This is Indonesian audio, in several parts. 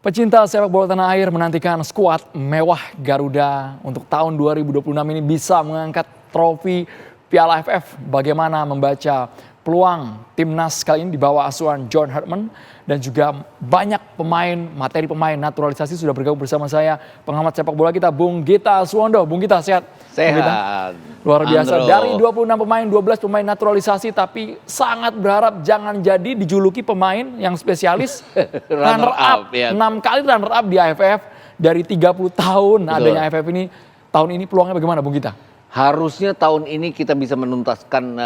Pecinta sepak bola tanah air menantikan skuad mewah Garuda untuk tahun 2026 ini bisa mengangkat trofi Piala AFF. Bagaimana membaca peluang timnas kali ini di bawah asuhan John Hartman dan juga banyak materi pemain naturalisasi sudah bergabung bersama saya pengamat sepak bola kita Bung Gita Suwondo. Bung Gita sehat? Sehat. Bung Gita? Luar biasa. Andro. Dari 26 pemain, 12 pemain naturalisasi tapi sangat berharap jangan jadi dijuluki pemain yang spesialis runner up. Ya. 6 kali runner up di AFF dari 30 tahun. Betul. Adanya AFF ini. Tahun ini peluangnya bagaimana Bung Gita? Harusnya tahun ini kita bisa menuntaskan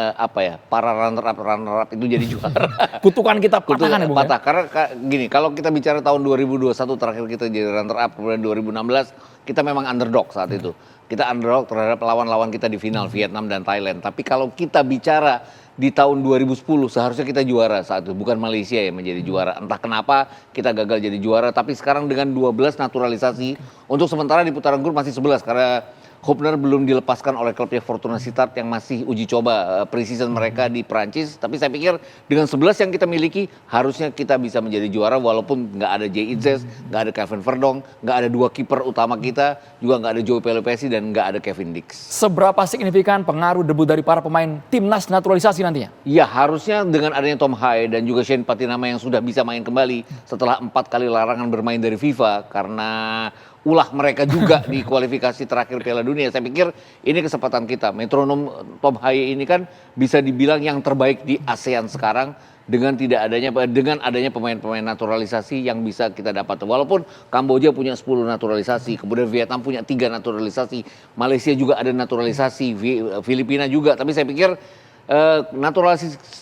para runner up itu jadi juara. Kutukan kita patahkan ya Bung patah. ya? Karena gini, kalau kita bicara tahun 2021 terakhir kita jadi runner up, kemudian 2016 kita memang underdog saat itu. Kita underdog terhadap lawan-lawan kita di final Vietnam dan Thailand. Tapi kalau kita bicara di tahun 2010 seharusnya kita juara saat itu, bukan Malaysia yang menjadi juara. Entah kenapa kita gagal jadi juara, tapi sekarang dengan 12 naturalisasi, untuk sementara di putaran grup masih 11 karena Hubner belum dilepaskan oleh klubnya Fortuna Sittard yang masih uji coba pre-season mereka di Prancis. Tapi saya pikir dengan 11 yang kita miliki harusnya kita bisa menjadi juara walaupun nggak ada Jay Itzes, nggak ada Kevin Verdonk, nggak ada dua kiper utama kita, juga nggak ada Joe Pelopessi dan nggak ada Kevin Dix. Seberapa signifikan pengaruh debut dari para pemain timnas naturalisasi nantinya? Ya harusnya dengan adanya Tom Haye dan juga Shane Patinama yang sudah bisa main kembali setelah 4 kali larangan bermain dari FIFA karena ulah mereka juga di kualifikasi terakhir Piala Dunia. Saya pikir ini kesempatan kita. Metronom Tom Haye ini kan bisa dibilang yang terbaik di ASEAN sekarang dengan adanya pemain-pemain naturalisasi yang bisa kita dapat. Walaupun Kamboja punya 10 naturalisasi, kemudian Vietnam punya 3 naturalisasi, Malaysia juga ada naturalisasi, Filipina juga. Tapi saya pikir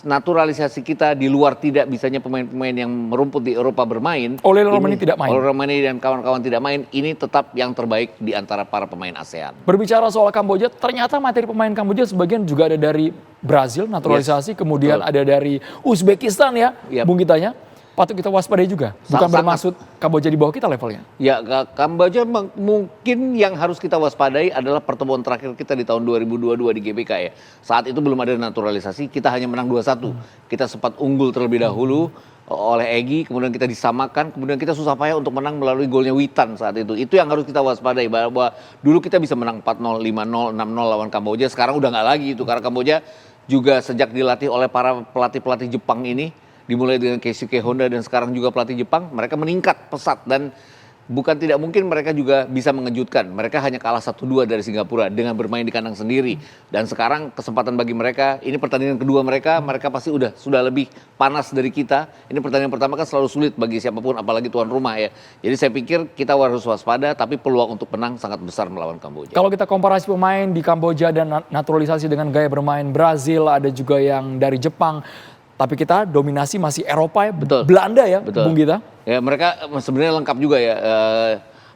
naturalisasi kita di luar tidak bisanya pemain-pemain yang merumput di Eropa bermain. Ole Romani tidak main. Ole Romani dan kawan-kawan tidak main. Ini tetap yang terbaik di antara para pemain ASEAN. Berbicara soal Kamboja, ternyata materi pemain Kamboja sebagian juga ada dari Brazil naturalisasi, kemudian betul. ada dari Uzbekistan ya, Yap. Bung Gitanya. Patut kita waspadai juga. Bukan bermaksud Kamboja di bawah kita levelnya. Ya, Kamboja mungkin yang harus kita waspadai adalah pertemuan terakhir kita di tahun 2022 di GBK ya. Saat itu belum ada naturalisasi, kita hanya menang 2-1. Kita sempat unggul terlebih dahulu oleh Egy, kemudian kita disamakan, kemudian kita susah payah untuk menang melalui golnya Witan saat itu. Itu yang harus kita waspadai, bahwa dulu kita bisa menang 4-0, 5-0, 6-0 lawan Kamboja. Sekarang udah nggak lagi itu, karena Kamboja juga sejak dilatih oleh para pelatih-pelatih Jepang ini, dimulai dengan Keisuke Honda dan sekarang juga pelatih Jepang, mereka meningkat pesat dan bukan tidak mungkin mereka juga bisa mengejutkan. Mereka hanya kalah 1-2 dari Singapura dengan bermain di kandang sendiri. Dan sekarang kesempatan bagi mereka, ini pertandingan kedua mereka pasti sudah lebih panas dari kita. Ini pertandingan pertama kan selalu sulit bagi siapapun, apalagi tuan rumah ya. Jadi saya pikir kita harus waspada, tapi peluang untuk menang sangat besar melawan Kamboja. Kalau kita komparasi pemain di Kamboja dan naturalisasi dengan gaya bermain Brazil, ada juga yang dari Jepang. Tapi kita dominasi masih Eropa ya, Betul. Belanda ya, Betul. Bung Gita. Ya mereka sebenarnya lengkap juga ya.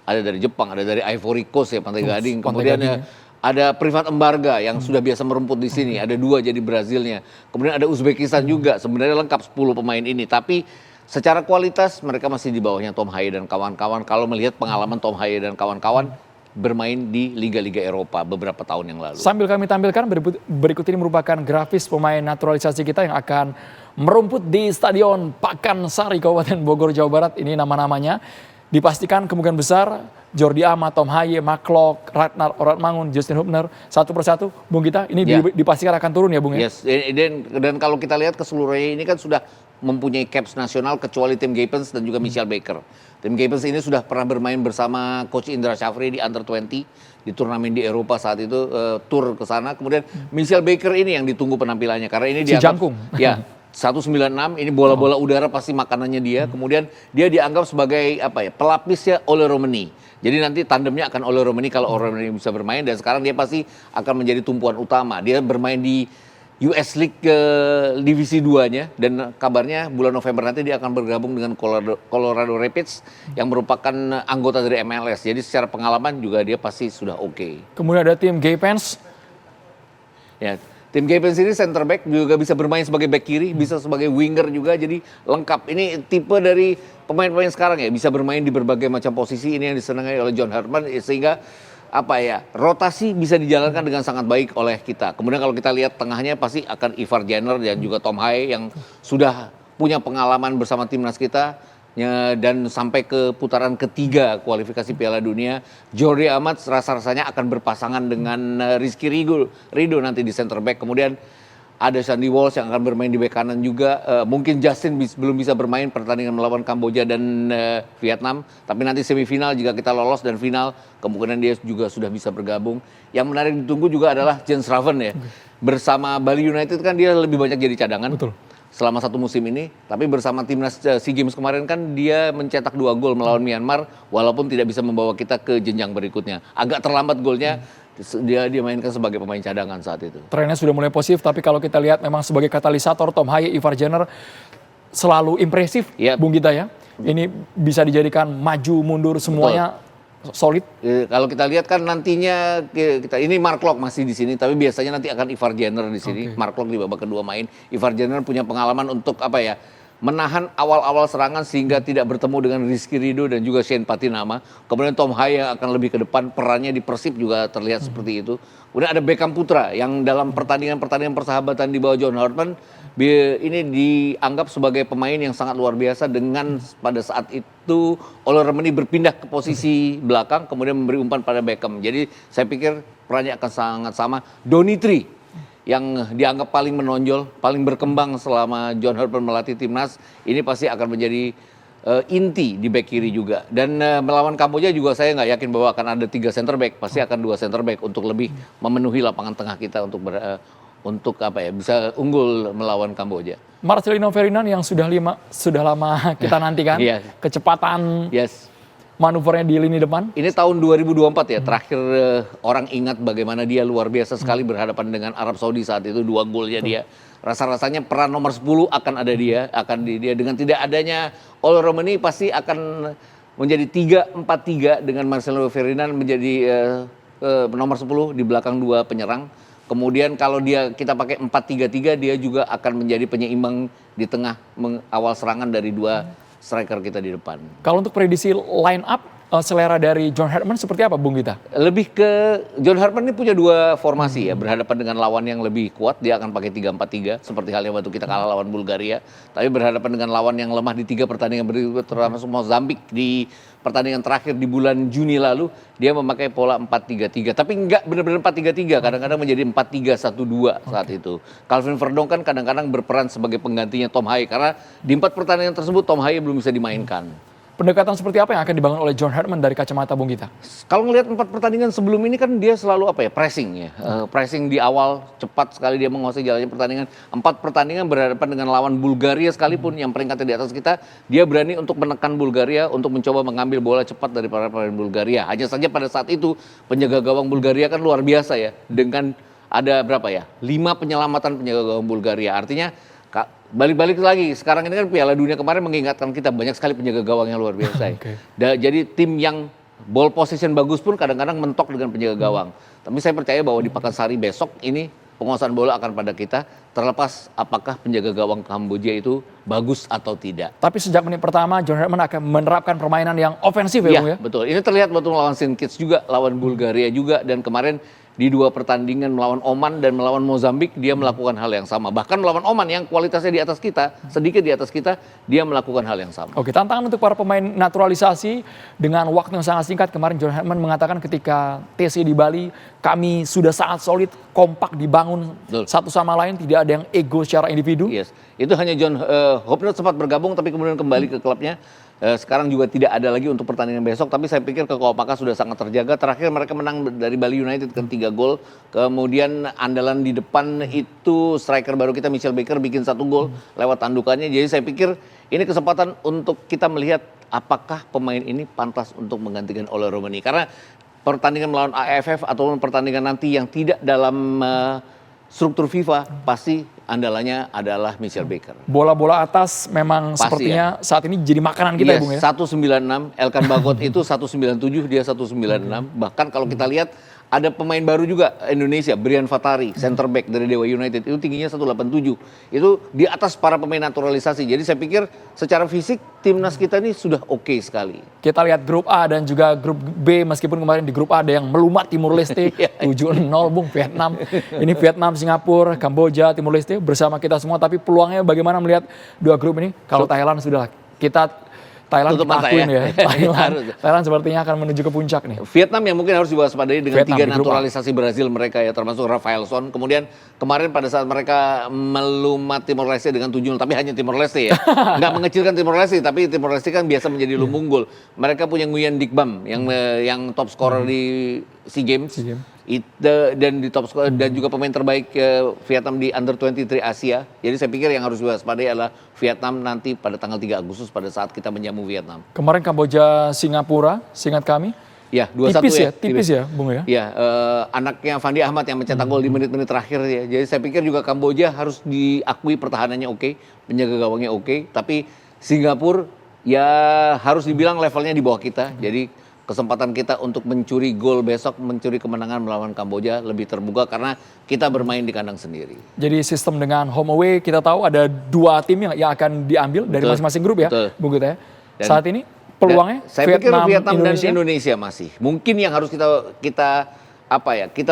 Ada dari Jepang, ada dari Ivory Coast ya, Pantai Gading. Kemudian ada Privat Embarga yang sudah biasa merumput di sini. Ada 2 jadi Brazilnya. Kemudian ada Uzbekistan juga. Sebenarnya lengkap 10 pemain ini. Tapi secara kualitas mereka masih di bawahnya Tom Haye dan kawan-kawan. Kalau melihat pengalaman Tom Haye dan kawan-kawan bermain di liga-liga Eropa beberapa tahun yang lalu. Sambil kami tampilkan berikut ini merupakan grafis pemain naturalisasi kita yang akan merumput di Stadion Pakansari Kabupaten Bogor, Jawa Barat. Ini nama-namanya. Dipastikan kemungkinan besar Jordi Amat, Tom Haye, Maklok, Ratnar Oratmangun, Justin Hubner, satu persatu. Bung Gita, ini dipastikan akan turun ya Bung ya? Yes, dan kalau kita lihat keseluruhannya ini kan sudah mempunyai caps nasional kecuali Tim Gapens dan juga Michel Baker. Tim Gapens ini sudah pernah bermain bersama Coach Indra Syafri di Under 20 di turnamen di Eropa saat itu, tur ke sana. Kemudian Michel Baker ini yang ditunggu penampilannya karena ini dia jangkung. Ya, 196 ini bola-bola udara pasti makanannya dia. Kemudian dia dianggap sebagai pelapisnya Ole Romani. Jadi nanti tandemnya akan Ole Romani kalau Ole Romani bisa bermain, dan sekarang dia pasti akan menjadi tumpuan utama. Dia bermain di US League ke divisi 2-nya dan kabarnya bulan November nanti dia akan bergabung dengan Colorado Rapids yang merupakan anggota dari MLS. Jadi secara pengalaman juga dia pasti sudah oke. Kemudian ada tim Gapens. Ya, tim Gapens ini center back, juga bisa bermain sebagai back kiri, bisa sebagai winger juga, jadi lengkap. Ini tipe dari pemain-pemain sekarang ya, bisa bermain di berbagai macam posisi. Ini yang disenangi oleh John Hartman sehingga rotasi bisa dijalankan dengan sangat baik oleh kita. Kemudian kalau kita lihat tengahnya pasti akan Ivar Jenner dan juga Tom Haye yang sudah punya pengalaman bersama timnas kita. dan sampai ke putaran ketiga kualifikasi Piala Dunia, Jordi Amat rasa-rasanya akan berpasangan dengan Rizky Ridho nanti di center back. Kemudian ada Sandy Walsh yang akan bermain di bek kanan juga. Mungkin Justin belum bisa bermain pertandingan melawan Kamboja dan Vietnam. Tapi nanti semifinal jika kita lolos dan final, kemungkinan dia juga sudah bisa bergabung. Yang menarik ditunggu juga adalah Jens Raven ya. Bersama Bali United kan dia lebih banyak jadi cadangan. Betul. Selama satu musim ini, tapi bersama timnas SEA Games kemarin kan dia mencetak 2 gol melawan Myanmar, walaupun tidak bisa membawa kita ke jenjang berikutnya. Agak terlambat golnya, dia mainkan sebagai pemain cadangan saat itu. Trennya sudah mulai positif, tapi kalau kita lihat memang sebagai katalisator Tom Haye, Ivar Jenner selalu impresif, Bung Gita ya. Ini bisa dijadikan maju mundur semuanya. Betul. Solid. Kalau kita lihat kan nantinya ini Mark Klok masih di sini, tapi biasanya nanti akan Ivar Jenner di sini. Okay. Mark Klok di babak kedua main. Ivar Jenner punya pengalaman untuk menahan awal-awal serangan sehingga tidak bertemu dengan Rizky Ridho dan juga Shane Patinama. Kemudian Tom Haye yang akan lebih ke depan, perannya di Persib juga terlihat seperti itu. Kemudian ada Beckham Putra yang dalam pertandingan persahabatan di bawah John Hartman ini dianggap sebagai pemain yang sangat luar biasa dengan pada saat itu Ole Remeni berpindah ke posisi belakang kemudian memberi umpan pada Beckham. Jadi saya pikir perannya akan sangat sama. Donitri yang dianggap paling menonjol, paling berkembang selama John Hartman melatih timnas, ini pasti akan menjadi inti di bek kiri juga. Dan melawan Kamboja juga saya nggak yakin bahwa akan ada 3 center back, pasti akan 2 center back untuk lebih memenuhi lapangan tengah kita untuk bisa unggul melawan Kamboja. Marcelino Ferdinand yang sudah lama kita nantikan, kecepatan manuvernya di lini depan. Ini tahun 2024 ya, terakhir orang ingat bagaimana dia luar biasa sekali berhadapan dengan Arab Saudi saat itu, 2 golnya dia. Rasa-rasanya peran nomor 10 akan ada dia, dengan tidak adanya Ole Remeni pasti akan menjadi 3-4-3 dengan Marcelino Ferdinand menjadi nomor 10 di belakang 2 penyerang. Kemudian kalau kita pakai 4-3-3 dia juga akan menjadi penyeimbang di tengah awal serangan dari 2 striker kita di depan. Kalau untuk prediksi line up selera dari John Hartman seperti apa Bung Gita? Lebih ke John Hartman ini punya 2 formasi ya, berhadapan dengan lawan yang lebih kuat dia akan pakai 3-4-3 seperti halnya waktu kita kalah lawan Bulgaria. Tapi berhadapan dengan lawan yang lemah di 3 pertandingan berikutnya termasuk Mozambik di pertandingan terakhir di bulan Juni lalu dia memakai pola 4-3-3. Tapi enggak benar-benar 4-3-3, kadang-kadang menjadi 4-3-1-2 saat itu. Calvin Verdong kan kadang-kadang berperan sebagai penggantinya Tom Haye karena di 4 pertandingan tersebut Tom Haye belum bisa dimainkan. Pendekatan seperti apa yang akan dibangun oleh John Hartman dari kacamata Bung Gita? Kalau ngelihat 4 pertandingan sebelum ini kan dia selalu pressing ya. Pressing di awal, cepat sekali dia menguasai jalannya pertandingan. 4 pertandingan berhadapan dengan lawan Bulgaria sekalipun yang peringkatnya di atas kita, dia berani untuk menekan Bulgaria, untuk mencoba mengambil bola cepat dari para pemain Bulgaria. Hanya saja pada saat itu penjaga gawang Bulgaria kan luar biasa ya, dengan ada 5 penyelamatan penjaga gawang Bulgaria. Artinya balik-balik lagi, sekarang ini kan Piala Dunia kemarin mengingatkan kita banyak sekali penjaga gawang yang luar biasa. Jadi tim yang ball position bagus pun kadang-kadang mentok dengan penjaga gawang. Tapi saya percaya bahwa di Pakansari besok ini penguasaan bola akan pada kita, terlepas apakah penjaga gawang Kamboja itu bagus atau tidak. Tapi sejak menit pertama John Hartman akan menerapkan permainan yang ofensif ya Bung ya? Betul, ini terlihat waktu melawan Saint Kitts juga, lawan Bulgaria juga, dan kemarin di 2 pertandingan melawan Oman dan melawan Mozambik dia melakukan hal yang sama. Bahkan melawan Oman yang kualitasnya di atas kita, sedikit di atas kita, dia melakukan hal yang sama. Oke, tantangan untuk para pemain naturalisasi dengan waktu yang sangat singkat. Kemarin John Hartman mengatakan ketika TC di Bali, kami sudah sangat solid, kompak dibangun satu sama lain, tidak ada yang ego secara individu. Yes, itu hanya John Hopnot sempat bergabung tapi kemudian kembali ke klubnya. Sekarang juga tidak ada lagi untuk pertandingan besok, tapi saya pikir kekompakan sudah sangat terjaga. Terakhir mereka menang dari Bali United kan 3 gol. Kemudian andalan di depan itu striker baru kita Michel Baker bikin 1 gol lewat tandukannya. Jadi saya pikir ini kesempatan untuk kita melihat apakah pemain ini pantas untuk menggantikan Ole Remeni. Karena pertandingan melawan AFF ataupun pertandingan nanti yang tidak dalam struktur FIFA pasti andalanya adalah Michel Baker. Bola-bola atas memang pasti sepertinya saat ini jadi makanan kita ya Bung ya. 196, Elkan Bagot itu 197, dia 196. Bahkan kalau kita lihat ada pemain baru juga Indonesia, Brian Fatari, center back dari Dewa United, itu tingginya 187. Itu di atas para pemain naturalisasi. Jadi saya pikir secara fisik timnas kita ini sudah oke sekali. Kita lihat grup A dan juga grup B, meskipun kemarin di grup A ada yang melumat Timur Leste 7-0 Bung, Vietnam. Ini Vietnam, Singapura, Kamboja, Timur Leste bersama kita semua. Tapi peluangnya bagaimana melihat 2 grup ini? Kalau Thailand sudah kita Thailand kita tutup mata akuin ya. Harus. Thailand sepertinya akan menuju ke puncak nih. Vietnam yang mungkin harus diwaspadai dengan Vietnam 3 di grup A. naturalisasi Brazil mereka ya, termasuk Rafaelson. Kemudian kemarin pada saat mereka melumat Timor Leste dengan 7-0, tapi hanya Timor Leste ya. Nggak mengecilkan Timor Leste, tapi Timor Leste kan biasa menjadi lumbung gol. Mereka punya Nguyen Digbam yang top scorer di SEA Games. Dan di top scorer dan juga pemain terbaik Vietnam di Under 23 Asia. Jadi saya pikir yang harus diwaspadai adalah Vietnam nanti pada tanggal 3 Agustus pada saat kita menjamu Vietnam. Kemarin Kamboja Singapura, seingat kami. Ya, 2-1 tipis ya. Tipis ya, Bung ya. Ya, anaknya Fandi Ahmad yang mencetak gol di menit-menit terakhir ya. Jadi saya pikir juga Kamboja harus diakui pertahanannya oke, penjaga gawangnya oke, tapi Singapura ya harus dibilang levelnya di bawah kita. Jadi kesempatan kita untuk mencuri gol besok, mencuri kemenangan melawan Kamboja lebih terbuka karena kita bermain di kandang sendiri. Jadi sistem dengan home away kita tahu ada 2 tim yang akan diambil dari masing-masing grup ya, Bung Gita ya. Saat ini peluangnya saya pikir Vietnam Indonesia dan Indonesia masih. Mungkin yang harus kita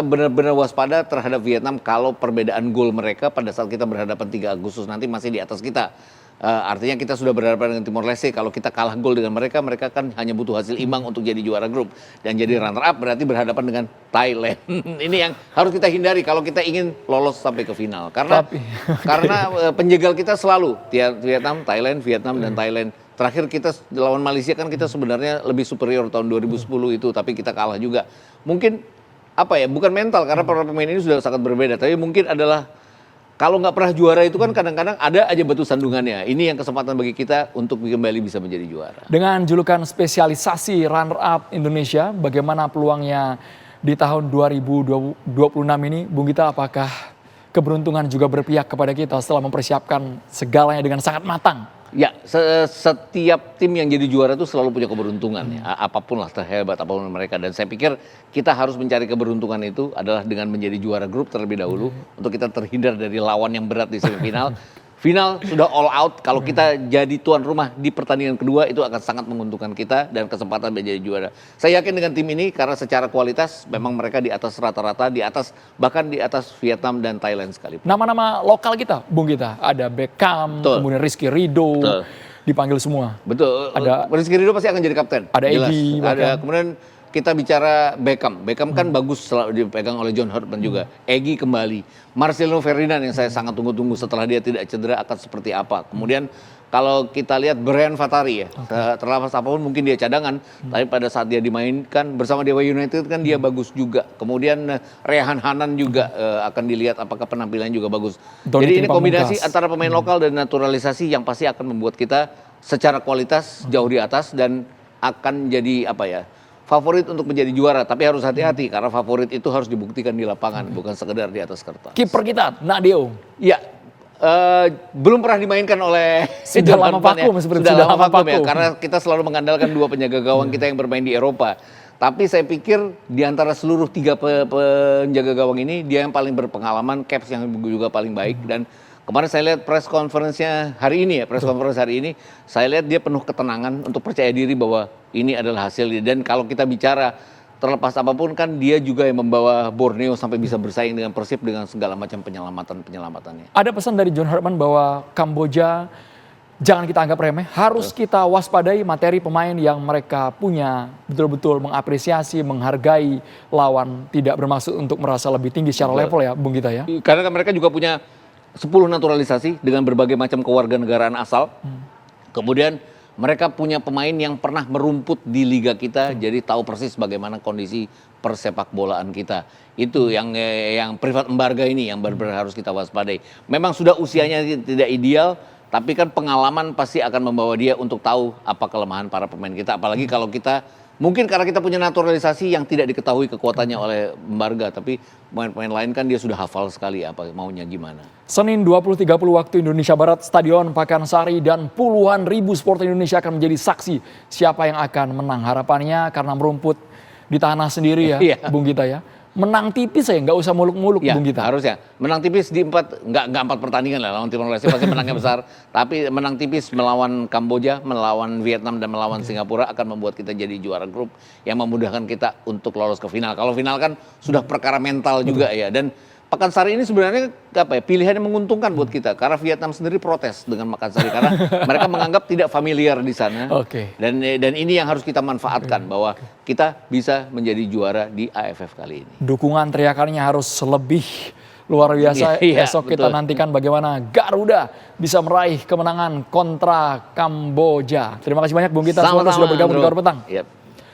benar-benar waspada terhadap Vietnam kalau perbedaan gol mereka pada saat kita berhadapan 3 Agustus nanti masih di atas kita. Artinya kita sudah berhadapan dengan Timor Leste, kalau kita kalah gol dengan mereka, mereka kan hanya butuh hasil imbang untuk jadi juara grup. Dan jadi runner up berarti berhadapan dengan Thailand. Ini yang harus kita hindari kalau kita ingin lolos sampai ke final. Karena penjegal kita selalu Vietnam, dan Thailand. Terakhir kita lawan Malaysia kan kita sebenarnya lebih superior tahun 2010 itu, tapi kita kalah juga. Mungkin bukan mental karena para pemain ini sudah sangat berbeda, tapi mungkin adalah kalau nggak pernah juara itu kan kadang-kadang ada aja batu sandungannya. Ini yang kesempatan bagi kita untuk kembali bisa menjadi juara. Dengan julukan spesialisasi runner up Indonesia, bagaimana peluangnya di tahun 2026 ini, Bung Gita? Apakah keberuntungan juga berpihak kepada kita setelah mempersiapkan segalanya dengan sangat matang? Ya, setiap tim yang jadi juara itu selalu punya keberuntungan ya. Apapun lah, terhebat apapun mereka. Dan saya pikir kita harus mencari keberuntungan itu adalah dengan menjadi juara grup terlebih dahulu. Untuk kita terhindar dari lawan yang berat di semifinal. Final sudah all out, kalau kita jadi tuan rumah di pertandingan kedua itu akan sangat menguntungkan kita dan kesempatan menjadi juara. Saya yakin dengan tim ini karena secara kualitas memang mereka di atas rata-rata, bahkan di atas Vietnam dan Thailand sekalipun. Nama-nama lokal kita, Bung Gita, ada Beckham, kemudian Rizky Ridho, dipanggil semua. Betul, Rizky Ridho pasti akan jadi kapten. Ada Egy, kemudian kita bicara Beckham kan bagus selalu dipegang oleh John Hurtman juga. Egy kembali. Marcelo Ferdinand yang saya sangat tunggu-tunggu setelah dia tidak cedera akan seperti apa. Kemudian kalau kita lihat Brian Fatari ya, terlepas apapun mungkin dia cadangan, tapi pada saat dia dimainkan bersama Dewa United kan dia bagus juga. Kemudian Rehan Hanan juga akan dilihat apakah penampilannya juga bagus. Jadi ini kombinasi antara pemain lokal dan naturalisasi yang pasti akan membuat kita secara kualitas jauh di atas dan akan jadi favorit untuk menjadi juara, tapi harus hati-hati karena favorit itu harus dibuktikan di lapangan, bukan sekedar di atas kertas. Kiper kita, Nadeo. Ya, belum pernah dimainkan oleh sudah lama vakum ya, karena kita selalu mengandalkan 2 penjaga gawang kita yang bermain di Eropa. Tapi saya pikir di antara seluruh 3 penjaga gawang ini dia yang paling berpengalaman, caps yang juga paling baik. Dan kemarin saya lihat press conference-nya hari ini saya lihat dia penuh ketenangan untuk percaya diri bahwa ini adalah hasilnya. Dan kalau kita bicara terlepas apapun kan dia juga yang membawa Borneo sampai bisa bersaing dengan Persib dengan segala macam penyelamatannya. Ada pesan dari John Hurtman bahwa Kamboja jangan kita anggap remeh, harus kita waspadai materi pemain yang mereka punya, betul-betul mengapresiasi, menghargai lawan, tidak bermaksud untuk merasa lebih tinggi secara level ya, Bung Gita ya. Karena mereka juga punya 10 naturalisasi dengan berbagai macam kewarganegaraan asal. Kemudian mereka punya pemain yang pernah merumput di liga kita, jadi tahu persis bagaimana kondisi persepak bolaan kita. Itu yang privat embarga ini yang benar-benar harus kita waspadai. Memang sudah usianya tidak ideal, tapi kan pengalaman pasti akan membawa dia untuk tahu apa kelemahan para pemain kita. Apalagi kalau kita mungkin karena kita punya naturalisasi yang tidak diketahui kekuatannya oleh embarga, tapi pemain-pemain lain kan dia sudah hafal sekali apa maunya gimana. Senin 20.30 waktu Indonesia Barat, Stadion Pakansari dan puluhan ribu supporter Indonesia akan menjadi saksi siapa yang akan menang. Harapannya karena merumput di tanah sendiri ya, Bung Gita ya. Menang tipis ya, nggak usah muluk-muluk ya, Bung Gita. Harusnya menang tipis di nggak 4 pertandingan lah lawan Timor Leste pasti menangnya besar. Tapi menang tipis melawan Kamboja, melawan Vietnam dan melawan Singapura akan membuat kita jadi juara grup yang memudahkan kita untuk lolos ke final. Kalau final kan sudah perkara mental juga ya. Dan Pakansari ini sebenarnya pilihan yang menguntungkan buat kita karena Vietnam sendiri protes dengan Pakansari karena mereka menganggap tidak familiar di sana. Oke. Dan ini yang harus kita manfaatkan bahwa kita bisa menjadi juara di AFF kali ini. Dukungan teriakannya harus lebih luar biasa. Iya, Besok kita betul. nantikan bagaimana Garuda bisa meraih kemenangan kontra Kamboja. Terima kasih banyak Bung Gita sudah bergabung di Gawar Petang. Yep.